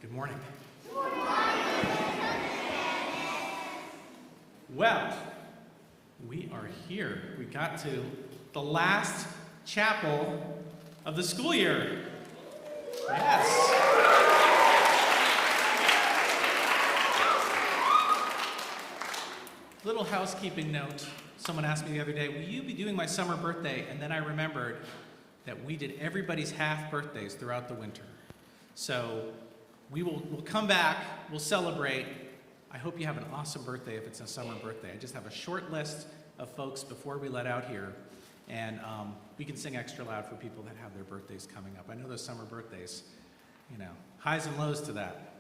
Good morning. Well, we are here. We got to the last chapel of the school year. Yes. Little housekeeping note. Someone asked me the other day, will you be doing my summer birthday? And then I remembered that we did everybody's half birthdays throughout the winter. So we'll come back, we'll celebrate. I hope you have an awesome birthday if it's a summer birthday. I just have a short list of folks before we let out here, and we can sing extra loud for people that have their birthdays coming up. I know those summer birthdays, you know, highs and lows to that.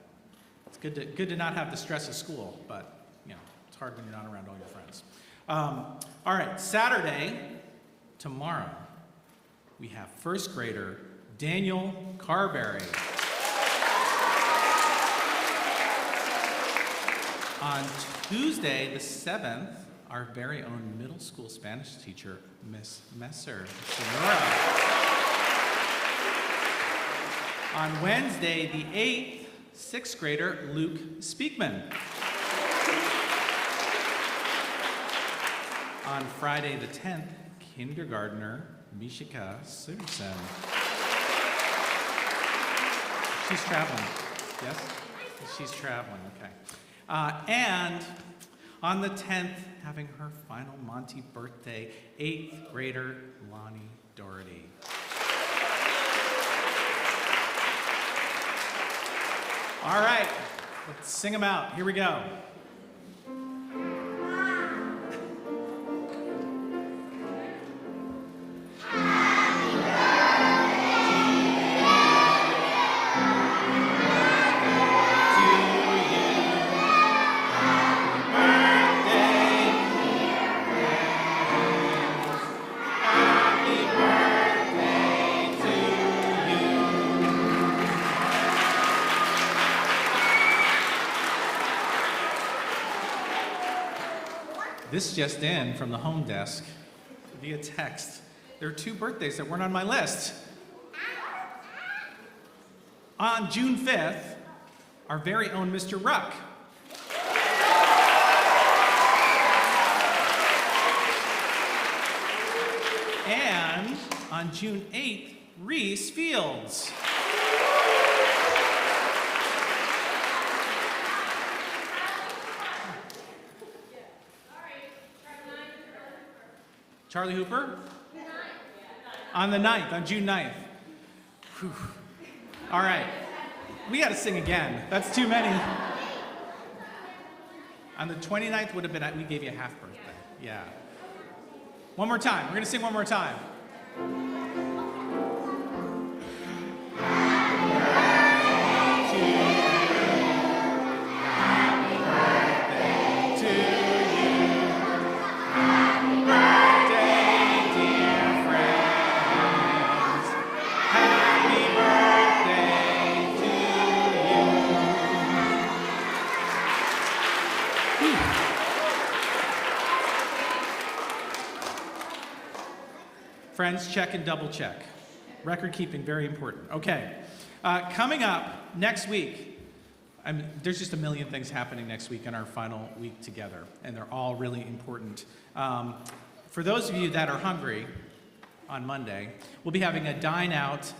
It's good to not have the stress of school, but you know, it's hard when you're not around all your friends. All right, Saturday, tomorrow, we have first grader Daniel Carberry. On Tuesday, the 7th, our very own middle school Spanish teacher, Miss Messer, Senora. On Wednesday, the 8th, 6th grader, Luke Speakman. On Friday, the 10th, kindergartner, Mishika Sursen. She's traveling, yes? She's traveling, okay. And on the 10th, having her final Monty birthday, 8th grader Lonnie Doherty. All right, let's sing them out. Here we go. This just in from the home desk via text. There are 2 birthdays that weren't on my list. On June 5th, our very own Mr. Ruck. And on June 8th, Reese Fields. Charlie Hooper? On the 9th, on June 9th. Whew. All right. We got to sing again. That's too many. On the 29th would have been, we gave you a half birthday. Yeah. One more time. We're going to sing one more time. Friends, check and double check. Record keeping, very important. Okay, coming up next week, there's just a million things happening next week in our final week together, and they're all really important. For those of you that are hungry on Monday, we'll be having a dine out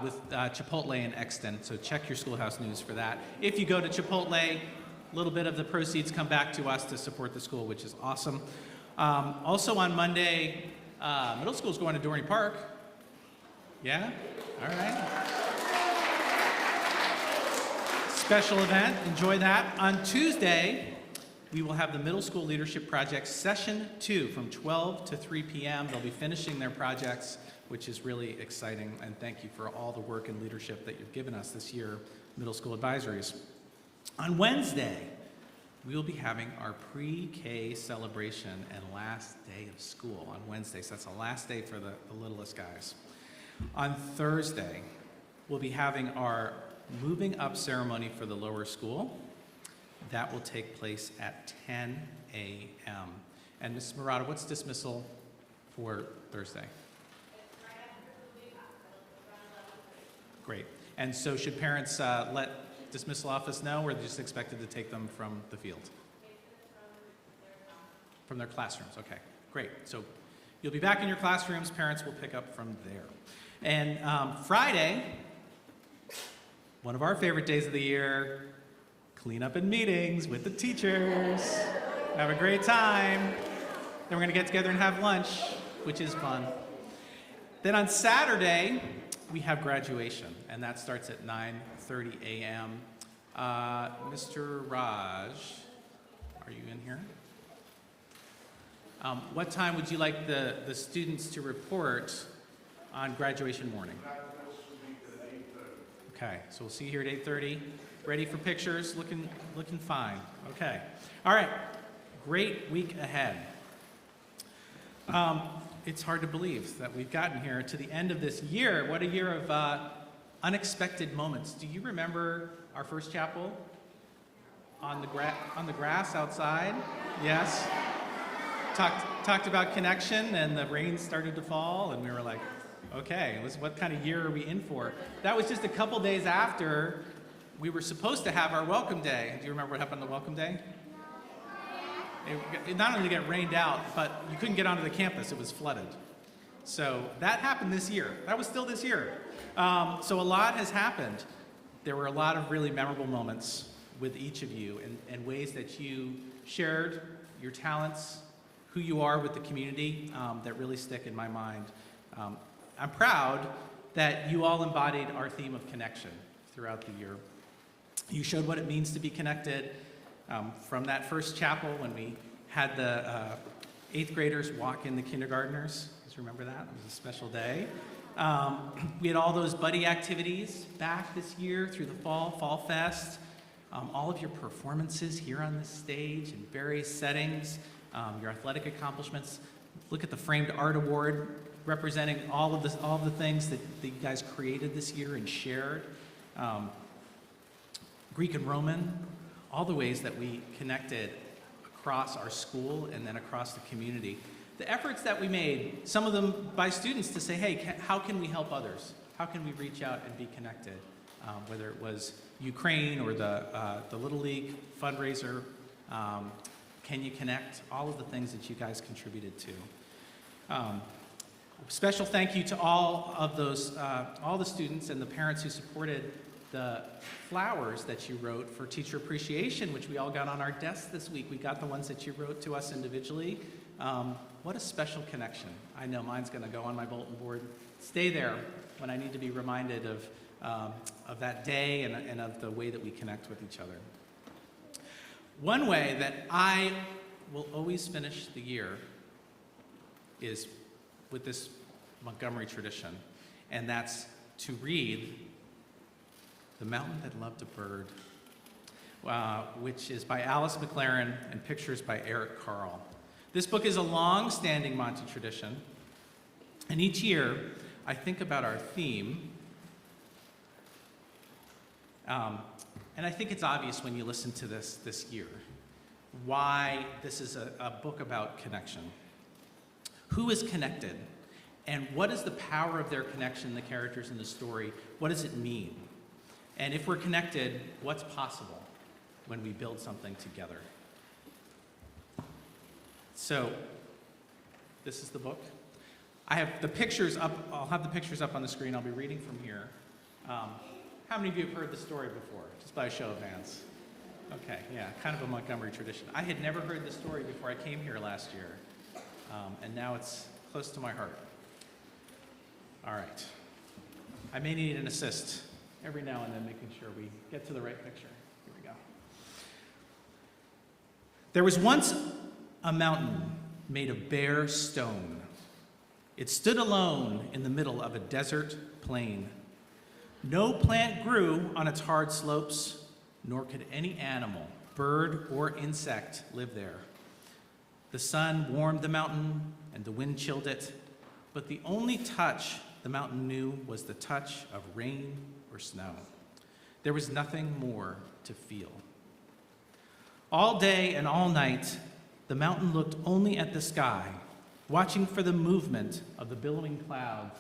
with Chipotle in Exton, so check your schoolhouse news for that. If you go to Chipotle, a little bit of the proceeds come back to us to support the school, which is awesome. Also on Monday, middle school's going to Dorney Park. Yeah? All right. Special event. Enjoy that. On Tuesday, we will have the Middle School Leadership Project Session 2 from 12 to 3 p.m. They'll be finishing their projects, which is really exciting. And thank you for all the work and leadership that you've given us this year, middle school advisories. On Wednesday, we will be having our pre-K celebration and last day of school on Wednesday. So that's the last day for the littlest guys. On Thursday, we'll be having our moving up ceremony for the lower school. That will take place at 10 a.m. And Mrs. Murata, what's dismissal for Thursday? Great. And so should parents let dismissal office know, or are they just expected to take them from the field? From their classrooms, okay, great. So you'll be back in your classrooms, parents will pick up from there. And Friday, one of our favorite days of the year, clean up and meetings with the teachers. Have a great time. Then we're gonna get together and have lunch, which is fun. Then on Saturday, we have graduation, and that starts at 9:30 a.m. Mr. Raj, are you in here? What time would you like the students to report on graduation morning? Okay, so we'll see you here at 8:30. Ready for pictures? Looking fine. Okay. All right. Great week ahead. It's hard to believe that we've gotten here to the end of this year. What a year of unexpected moments. Do you remember our first chapel on the grass outside? Yes. Talked about connection, and the rain started to fall, and we were like, okay, what kind of year are we in for? That was just a couple days after we were supposed to have our welcome day. Do you remember what happened on the welcome day? It not only got rained out, but you couldn't get onto the campus. It was flooded. So that happened this year. That was still this year. So a lot has happened. There were a lot of really memorable moments with each of you, and ways that you shared your talents, who you are with the community, that really stick in my mind. I'm proud that you all embodied our theme of connection throughout the year. You showed what it means to be connected, from that first chapel when we had the 8th graders walk in the kindergartners. Do you remember that? It was a special day. We had all those buddy activities back this year through the Fall Fest. All of your performances here on this stage in various settings, your athletic accomplishments. Look at the framed art award representing all of the things that you guys created this year and shared. Greek and Roman, all the ways that we connected across our school and then across the community. The efforts that we made, some of them by students to say, hey, how can we help others? How can we reach out and be connected? Whether it was Ukraine or the Little League fundraiser, Can You Connect? All of the things that you guys contributed to. Special thank you to all of those, all the students and the parents who supported the flowers that you wrote for Teacher Appreciation, which we all got on our desks this week. We got the ones that you wrote to us individually. What a special connection. I know mine's gonna go on my bulletin board. Stay there when I need to be reminded of that day and of the way that we connect with each other. One way that I will always finish the year is with this Montgomery tradition, and that's to read The Mountain That Loved a Bird, which is by Alice McLaren and pictures by Eric Carl. This book is a long-standing Monty tradition, and each year I think about our theme, and I think it's obvious when you listen to this year why this is a book about connection. Who is connected, and what is the power of their connection, the characters in the story? What does it mean? And if we're connected, what's possible when we build something together? So, this is the book. I have the pictures up. I'll have the pictures up on the screen. I'll be reading from here. How many of you have heard the story before? Just by a show of hands. Okay, yeah, kind of a Montgomery tradition. I had never heard the story before I came here last year, and now it's close to my heart. All right. I may need an assist every now and then, making sure we get to the right picture. Here we go. There was once a mountain made of bare stone. It stood alone in the middle of a desert plain. No plant grew on its hard slopes, nor could any animal, bird or insect, live there. The sun warmed the mountain and the wind chilled it, but the only touch the mountain knew was the touch of rain or snow. There was nothing more to feel. All day and all night, the mountain looked only at the sky, watching for the movement of the billowing clouds.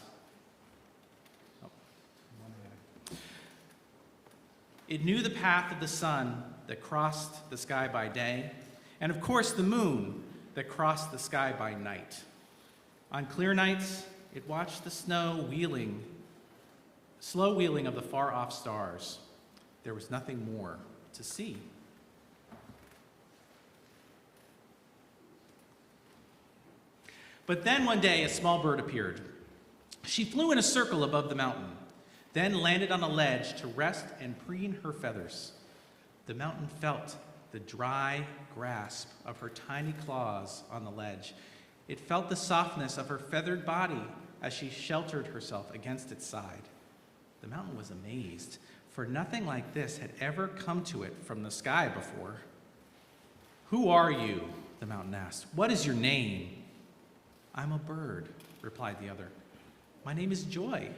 It knew the path of the sun that crossed the sky by day, and of course the moon that crossed the sky by night. On clear nights, it watched the slow wheeling of the far-off stars. There was nothing more to see. But then one day, a small bird appeared. She flew in a circle above the mountain, then landed on a ledge to rest and preen her feathers. The mountain felt the dry grasp of her tiny claws on the ledge. It felt the softness of her feathered body as she sheltered herself against its side. The mountain was amazed, for nothing like this had ever come to it from the sky before. "Who are you?" the mountain asked. "What is your name?" "I'm a bird," replied the other. "My name is Joy.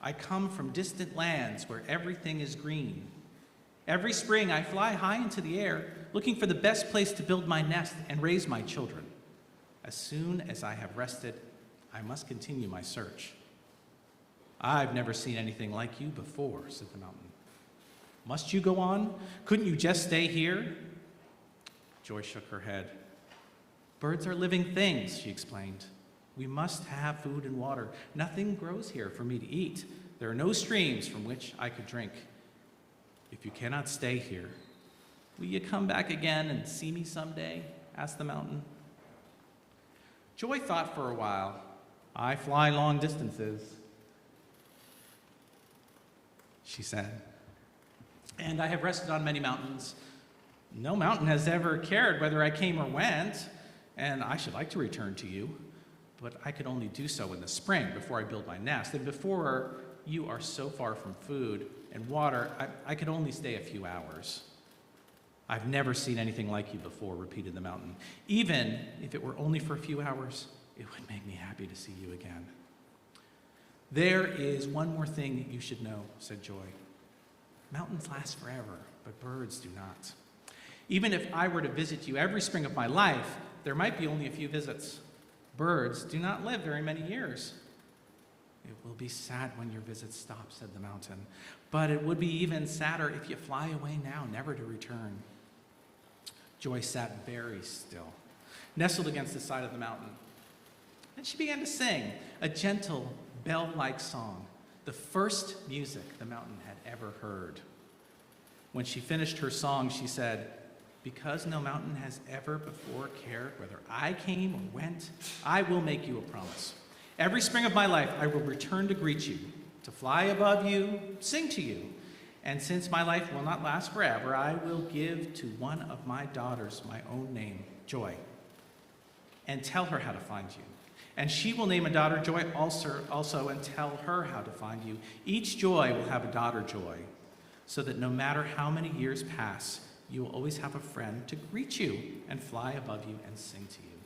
I come from distant lands where everything is green. Every spring I fly high into the air, looking for the best place to build my nest and raise my children. As soon as I have rested, I must continue my search." "I've never seen anything like you before," said the mountain. "Must you go on? Couldn't you just stay here?" Joy shook her head. "Birds are living things," she explained. "We must have food and water. Nothing grows here for me to eat. There are no streams from which I could drink. If you cannot stay here, will you come back again and see me someday?" asked the mountain. Joy thought for a while. "I fly long distances," she said, "and I have rested on many mountains. No mountain has ever cared whether I came or went, and I should like to return to you, but I could only do so in the spring before I build my nest, and before you are so far from food and water, I could only stay a few hours." "I've never seen anything like you before," repeated the mountain. "Even if it were only for a few hours, it would make me happy to see you again." "There is one more thing you should know," said Joy. "Mountains last forever, but birds do not. Even if I were to visit you every spring of my life, there might be only a few visits. Birds do not live very many years." "It will be sad when your visits stop," said the mountain, "but it would be even sadder if you fly away now, never to return." Joy sat very still, nestled against the side of the mountain. And she began to sing a gentle, bell-like song, the first music the mountain had ever heard. When she finished her song, she said, "Because no mountain has ever before cared whether I came or went, I will make you a promise. Every spring of my life, I will return to greet you, to fly above you, sing to you. And since my life will not last forever, I will give to one of my daughters my own name, Joy, and tell her how to find you. And she will name a daughter Joy also and tell her how to find you. Each Joy will have a daughter Joy, so that no matter how many years pass, you will always have a friend to greet you and fly above you and sing to you."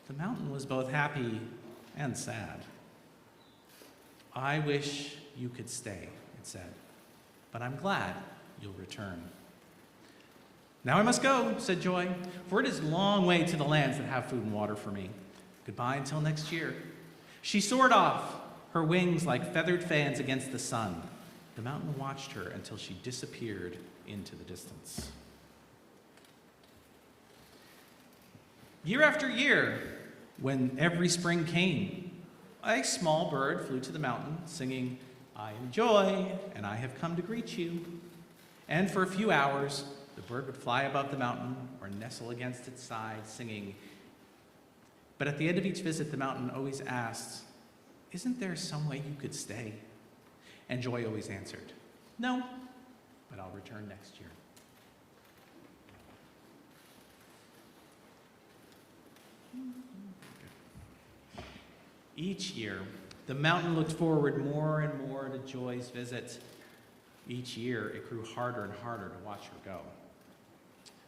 The mountain was both happy and sad. "I wish you could stay," it said, "but I'm glad you'll return." "Now I must go," said Joy, "for it is a long way to the lands that have food and water for me. Goodbye until next year." She soared off, her wings like feathered fans against the sun. The mountain watched her until she disappeared into the distance. Year after year, when every spring came, a small bird flew to the mountain, singing, "I am Joy, and I have come to greet you." And for a few hours, the bird would fly above the mountain or nestle against its side, singing. But at the end of each visit, the mountain always asked, "Isn't there some way you could stay?" And Joy always answered, "No, but I'll return next year." Each year, the mountain looked forward more and more to Joy's visit. Each year, it grew harder and harder to watch her go.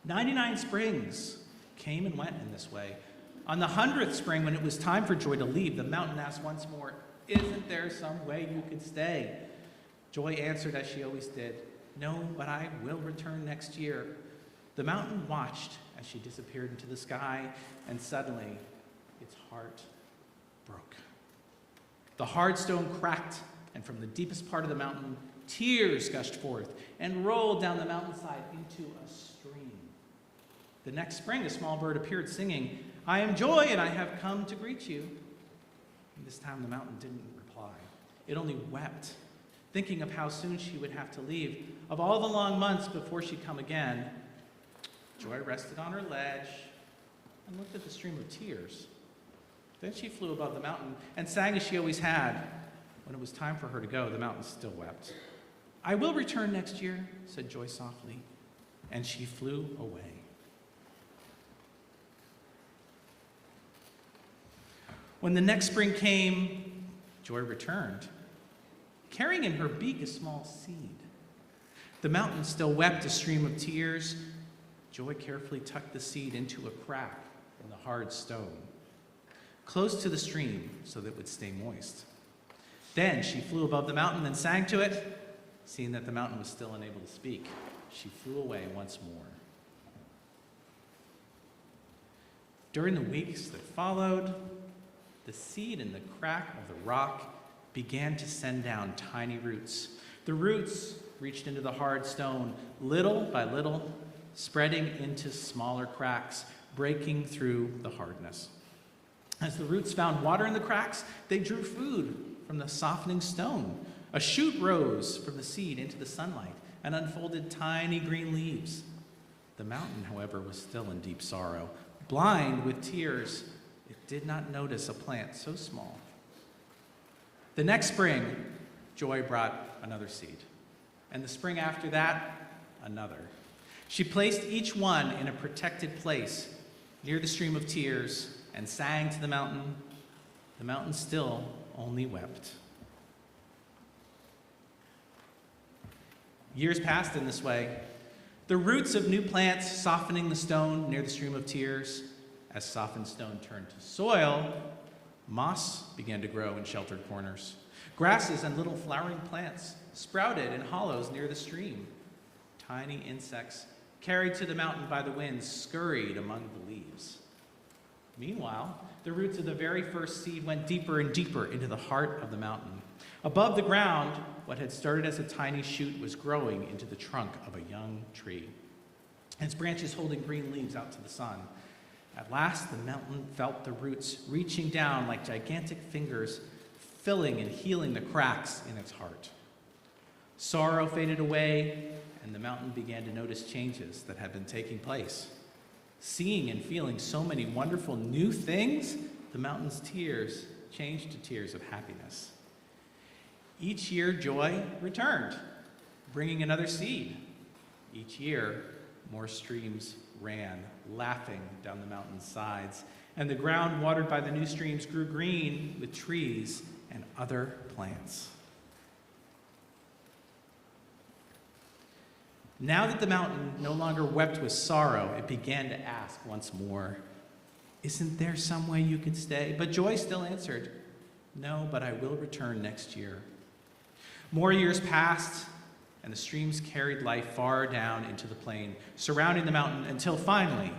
99 springs came and went in this way. On the 100th spring, when it was time for Joy to leave, the mountain asked once more, "Isn't there some way you could stay?" Joy answered as she always did, "No, but I will return next year." The mountain watched as she disappeared into the sky, and suddenly its heart broke. The hard stone cracked, and from the deepest part of the mountain Tears gushed forth and rolled down the mountainside into a stream. The next spring, a small bird appeared singing, "I am Joy, and I have come to greet you." And this time the mountain didn't reply. It only wept, thinking of how soon she would have to leave. Of all the long months before she'd come again, Joy rested on her ledge and looked at the stream of tears. Then she flew above the mountain and sang as she always had. When it was time for her to go, the mountain still wept. "I will return next year," said Joy softly, and she flew away. When the next spring came, Joy returned, carrying in her beak a small seed. The mountain still wept a stream of tears. Joy carefully tucked the seed into a crack in the hard stone, close to the stream so that it would stay moist. Then she flew above the mountain and sang to it. Seeing that the mountain was still unable to speak, she flew away once more. During the weeks that followed, the seed in the crack of the rock began to send down tiny roots. The roots reached into the hard stone, little by little, spreading into smaller cracks, breaking through the hardness. As the roots found water in the cracks, they drew food from the softening stone. A shoot rose from the seed into the sunlight and unfolded tiny green leaves. The mountain, however, was still in deep sorrow. Blind with tears, it did not notice a plant so small. The next spring, Joy brought another seed, and the spring after that, another. She placed each one in a protected place near the stream of tears and sang to the mountain. The mountain still only wept. Years passed in this way, the roots of new plants softening the stone near the stream of tears. As softened stone turned to soil, moss began to grow in sheltered corners. Grasses and little flowering plants sprouted in hollows near the stream. Tiny insects, carried to the mountain by the wind, scurried among the leaves. Meanwhile, the roots of the very first seed went deeper and deeper into the heart of the mountain. Above the ground, what had started as a tiny shoot was growing into the trunk of a young tree, its branches holding green leaves out to the sun. At last, the mountain felt the roots reaching down like gigantic fingers, filling and healing the cracks in its heart. Sorrow faded away, and the mountain began to notice changes that had been taking place. Seeing and feeling so many wonderful new things, the mountain's tears changed to tears of happiness. Each year, Joy returned, bringing another seed. Each year, more streams ran, laughing down the mountain's sides, and the ground watered by the new streams grew green with trees and other plants. Now that the mountain no longer wept with sorrow, it began to ask once more, "Isn't there some way you could stay?" But Joy still answered, "No, but I will return next year." More years passed, and the streams carried life far down into the plain, surrounding the mountain, until finally,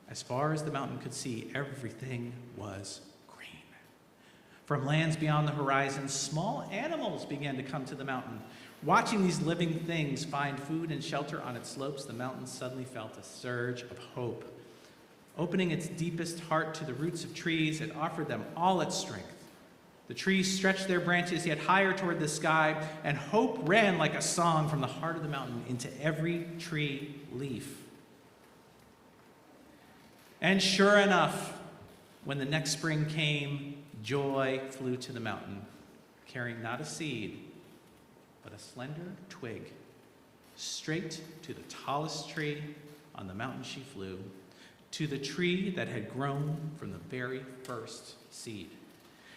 as far as the mountain could see, everything was green. From lands beyond the horizon, small animals began to come to the mountain. Watching these living things find food and shelter on its slopes, the mountain suddenly felt a surge of hope. Opening its deepest heart to the roots of trees, it offered them all its strength. The trees stretched their branches yet higher toward the sky, and hope ran like a song from the heart of the mountain into every tree leaf. And sure enough, when the next spring came, Joy flew to the mountain, carrying not a seed, but a slender twig. Straight to the tallest tree on the mountain she flew, to the tree that had grown from the very first seed.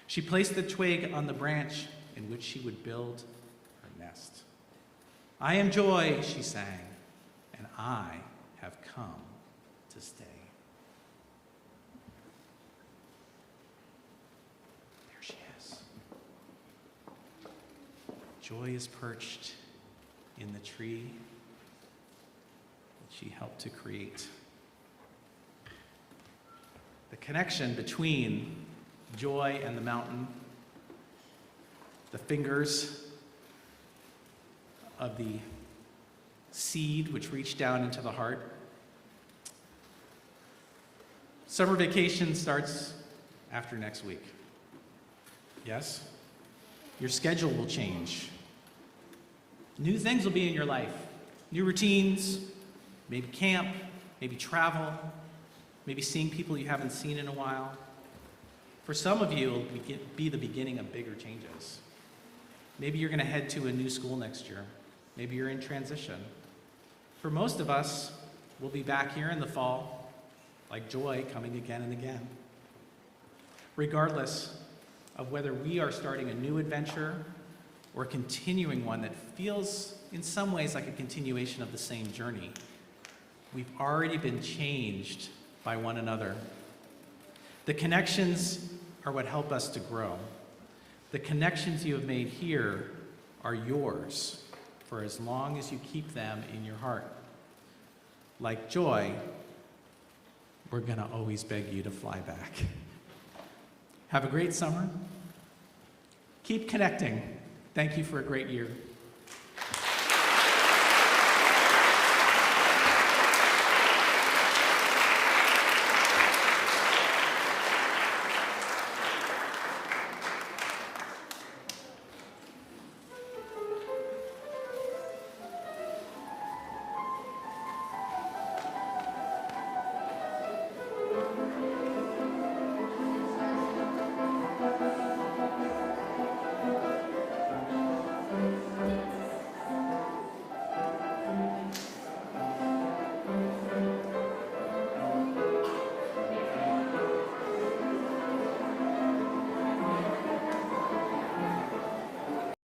She placed the twig on the branch in which she would build her nest. "I am Joy," she sang, "and I have come to stay." There she is. Joy is perched in the tree that she helped to create. The connection between Joy and the mountain, the fingers, of the seed which reached down into the heart. Summer vacation starts after next week. Yes? Your schedule will change. New things will be in your life. New routines, maybe camp, maybe travel, maybe seeing people you haven't seen in a while. For some of you, it'll be the beginning of bigger changes. Maybe you're going to head to a new school next year. Maybe you're in transition. For most of us, we'll be back here in the fall, like Joy, coming again and again. Regardless of whether we are starting a new adventure or continuing one that feels in some ways like a continuation of the same journey, we've already been changed by one another. The connections are what help us to grow. The connections you have made here are yours for as long as you keep them in your heart. Like Joy, we're going to always beg you to fly back. Have a great summer. Keep connecting. Thank you for a great year.